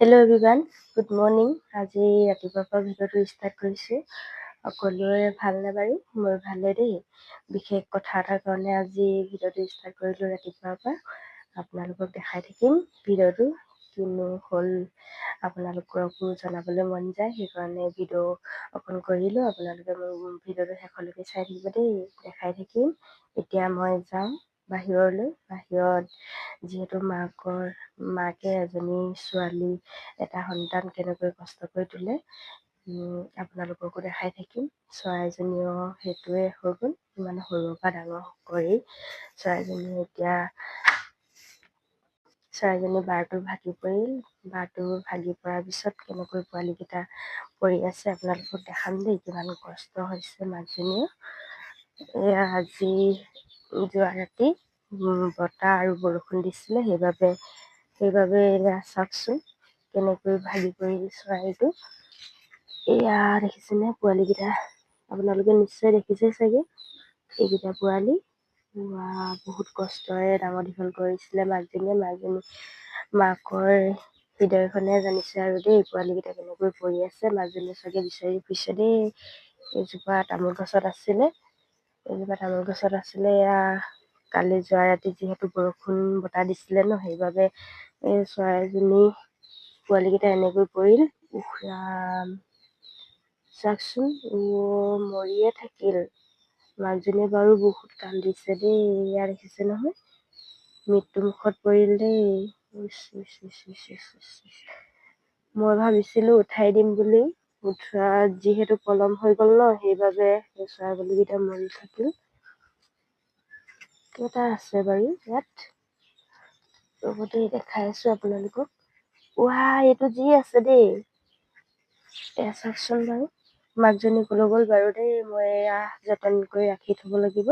Hello' everyone, good morning. আজি ৰাতিপুৱাৰ পৰা ভিডিঅ'টো ষ্টাৰ্ট কৰিছোঁ। সকলোৰে ভালনে বাৰু? মোৰ ভালে দেই। বিশেষ কথা এটাৰ কাৰণে আজি ভিডিঅ'টো ষ্টাৰ্ট কৰিলোঁ ৰাতিপুৱাৰ পৰা। আপোনালোকক দেখাই থাকিম ভিডিঅ'টো কিনো হ'ল, আপোনালোককো জনাবলৈ মন যায়, সেইকাৰণে ভিডিঅ' অকণ কৰিলোঁ। আপোনালোকে মোৰ ভিডিঅ'টো শেষলৈকে চাই থাকিব দেই, দেখাই থাকিম। এতিয়া মই যাওঁ বাহিৰলৈ। বাহিৰত যিহেতু মাকে এজনী ছোৱালী এটা সন্তান কেনেকৈ কষ্ট কৰি তোলে, আপোনালোককো দেখাই থাকিম। চৰাইজনীও সেইটোৱে হৈ গ'ল, ইমান সৰুৰ পৰা ডাঙৰ কৰি চৰাইজনী বাৰটো ভাগি পৰিল। বাৰটো ভাগি পৰাৰ পিছত কেনেকৈ পোৱালীকেইটা পৰি আছে আপোনালোকক দেখাম দেই, কিমান কষ্ট হৈছে মাকজনীও। এয়া আজি যোৱা ৰাতি বতাহ আৰু বৰষুণ দিছিলে, সেইবাবে এয়া চাওকচোন কেনেকৈ ভাগি পৰিল চৰাইটো। এয়া দেখিছেনে পোৱালীকেইটা? আপোনালোকে নিশ্চয় দেখিছে চাগে। এইকেইটা পোৱালী বহুত কষ্টৰে ডাঙৰ দীঘল কৰিছিলে মাকজনী। মাকৰ হৃদয়খনে জানিছে আৰু দেই, পোৱালীকেইটা কেনেকৈ পৰি আছে। মাকজনী চাগে বিচাৰি ফুৰিছে দেই। এইজোপা তামোল গছত আছিলে। এয়া কালি যোৱা ৰাতি যিহেতু বৰষুণ বতাহ দিছিলে ন, সেইবাবে এই চৰাইজনী পোৱালীকেইটা এনেকৈ পৰিল। উফ ৰাম, চাওকচোন, মৰিয়ে থাকিল। মাকজনীয়ে বাৰু বহুত কান্দিছে দেই। এয়া দেখিছে নহয়, মৃত্যুমুখত পৰিল দেই। মই ভাবিছিলোঁ উঠাই দিম বুলি, উঠোৱা যিহেতু পলম হৈ গ'ল ন, সেইবাবে চৰাইকেইটা মৰি থাকিল। কেইটা আছে বাৰু ইয়াত, লগতে দেখাই আছোঁ আপোনালোকক। এইটো যি আছে দেই, এয়া চাওকচোন বাৰু। মাকজনী কলৈ গ'ল বাৰু দেই, মই এয়া যতন কৰি ৰাখি থ'ব লাগিব।